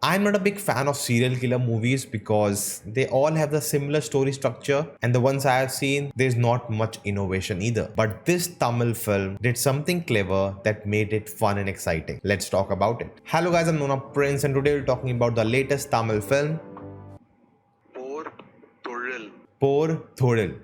I'm not a big fan of serial killer movies because they all have the similar story structure, and the ones I have seen, there's not much innovation either. But this Tamil film did something clever that made it fun and exciting. Let's talk about it. Hello guys, I'm Nona Prince, and today we're talking about the latest Tamil film, போர் தொழில் Por Thodil,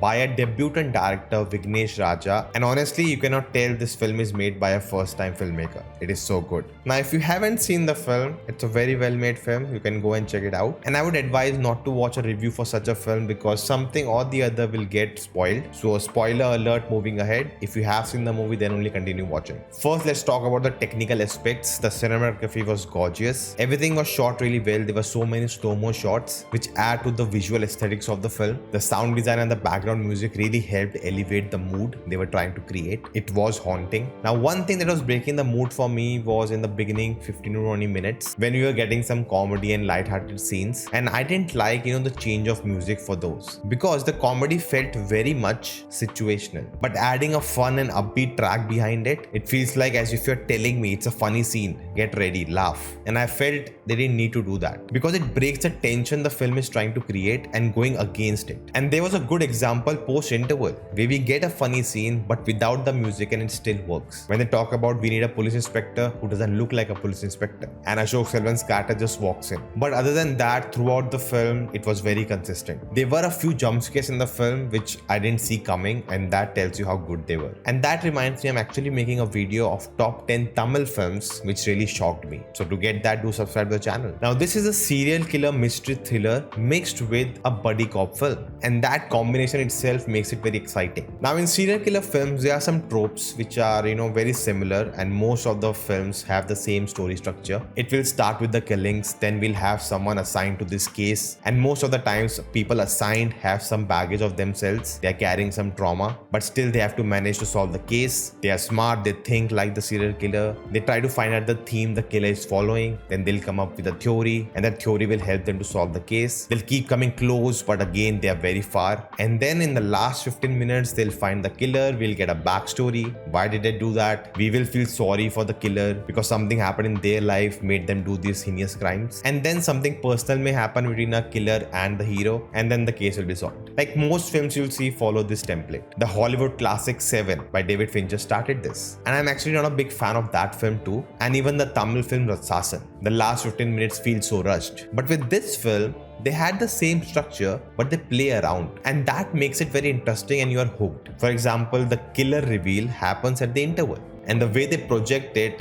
by a debutant director Vignesh Raja, and honestly you cannot tell this film is made by a first time filmmaker. It is so good. Now if you haven't seen the film, it's a very well made film. You can go and check it out, and I would advise not to watch a review for such a film because something or the other will get spoiled. So a spoiler alert moving ahead. If you have seen the movie, then only continue watching. First, let's talk about the technical aspects. The cinematography was gorgeous. Everything was shot really well. There were so many slow-mo shots which add to the visual aesthetics of the film. The sound design and the background music really helped elevate the mood they were trying to create. It was haunting. Now, one thing that was breaking the mood for me was in the beginning 15 to 20 minutes when we were getting some comedy and light-hearted scenes, and I didn't like the change of music for those because the comedy felt very much situational, but adding a fun and upbeat track behind it, it feels like as if you're telling me it's a funny scene, get ready, laugh. And I felt they didn't need to do that because it breaks the tension the film is trying to create and going against it. And there was a good example post interval where we get a funny scene but without the music and it still works. When they talk about we need a police inspector who doesn't look like a police inspector, and Ashok Selvan's character just walks in. But other than that, throughout the film it was very consistent. There were a few jump scares in the film which I didn't see coming, and that tells you how good they were. And that reminds me, I'm actually making a video of top 10 Tamil films which really shocked me. So to get that, do subscribe to the channel. Now this is a serial killer mystery thriller mixed with a buddy cop film, and that combination itself makes it very exciting. Now in serial killer films, there are some tropes which are very similar, and most of the films have the same story structure. It will start with the killings, then we'll have someone assigned to this case, and most of the times people assigned have some baggage of themselves. They are carrying some trauma, but still they have to manage to solve the case. They are smart, they think like the serial killer. They try to find out the theme the killer is following, then they'll come up with a theory, and that theory will help them to solve the case. They'll keep coming close, but again they are very far, and then in the last 15 minutes they'll find the killer. We'll get a backstory. Why did they do that? We will feel sorry for the killer because something happened in their life made them do these heinous crimes, and then something personal may happen between a killer and the hero, and then the case will be solved. Like most films you'll see follow this template. The Hollywood classic Seven by David Fincher started this, and I'm actually not a big fan of that film too, and even the Tamil film Ratsasan. The last 15 minutes feel so rushed, but with this film they had the same structure but they play around, and that makes it very interesting and you are hooked. For example, the killer reveal happens at the interval, and the way they project it,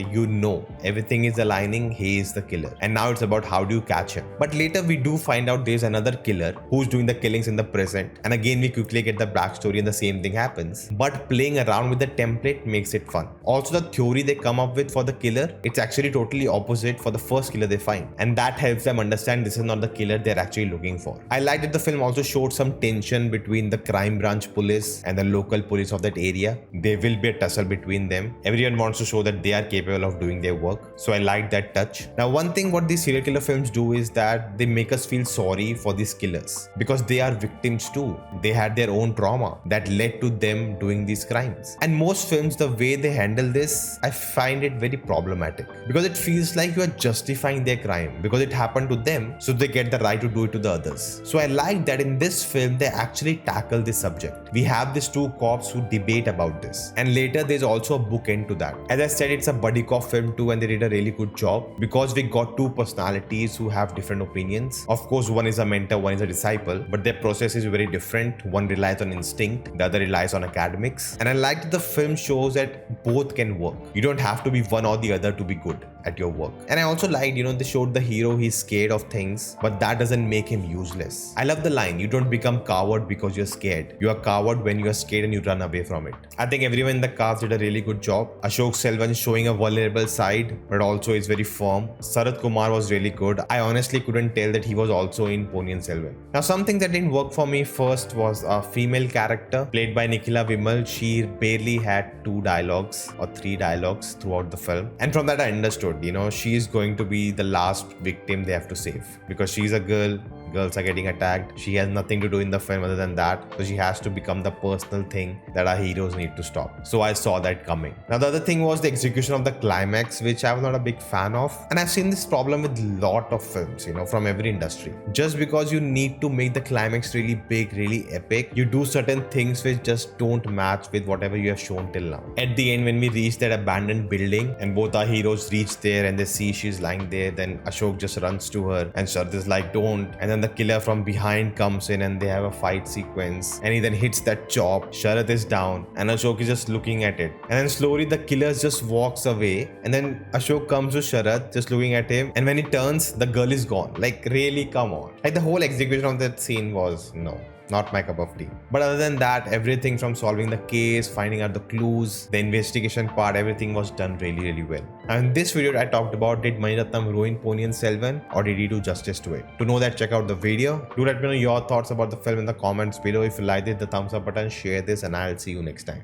everything is aligning. He is the killer, and now it's about how do you catch him. But later we do find out there's another killer who's doing the killings in the present, and again we quickly get the backstory and the same thing happens. But playing around with the template makes it fun. Also, the theory they come up with for the killer, it's actually totally opposite for the first killer they find, and that helps them understand this is not the killer they're actually looking for. I like that the film also showed some tension between the crime branch police and the local police of that area. There will be a tussle between them. Everyone wants to show that they are capable of doing their work, so I like that touch. Now, one thing what these serial killer films do is that they make us feel sorry for these killers because they are victims too. They had their own trauma that led to them doing these crimes, and most films, the way they handle this, I find it very problematic because it feels like you are justifying their crime because it happened to them, so they get the right to do it to the others. So I like that in this film they actually tackle this subject. We have these two cops who debate about this, and later there's also a bookend to that. As I said, it's a buddy cop film too, and they did a really good job because we got two personalities who have different opinions. Of course, one is a mentor, one is a disciple, but their process is very different. One relies on instinct, the other relies on academics, and I like that the film shows that both can work. You don't have to be one or the other to be good at your work. And I also liked, they showed the hero, he's scared of things, but that doesn't make him useless. I love the line, you don't become coward because you're scared. You are coward when you are scared and you run away from it. I think everyone in the cast did a really good job. Ashok Selvan showing a vulnerable side, but also is very firm. Sarath Kumar was really good. I honestly couldn't tell that he was also in Ponniyin Selvan. Now, something that didn't work for me first was a female character played by Nikhila Vimal. She barely had 2 dialogues or 3 dialogues throughout the film, and from that I understood, she is going to be the last victim they have to save because she's a girl. girls are getting attacked. She has nothing to do in the film other than that. So she has to become the personal thing that our heroes need to stop. So I saw that coming. Now the other thing was the execution of the climax, which I was not a big fan of. And I've seen this problem with lot of films, from every industry. Just because you need to make the climax really big, really epic, you do certain things which just don't match with whatever you have shown till now. At the end, when we reach that abandoned building and both our heroes reach there and they see she's lying there, then Ashok just runs to her and Sharath is like, don't. And then the killer from behind comes in and they have a fight sequence and he then hits that chop. Sharath is down and Ashok is just looking at it. And then slowly the killer just walks away and then Ashok comes to Sharath just looking at him, and when he turns, the girl is gone. Like, really, come on. Like, the whole execution of that scene was not my cup of tea. But other than that, everything from solving the case, finding out the clues, the investigation part, everything was done really, really well. And in this video I talked about, did Mani Ratnam ruin Ponniyin Selvan or did he do justice to it? To know that, check out the video. Do let me know your thoughts about the film in the comments below. If you liked it, the thumbs up button, share this, and I'll see you next time.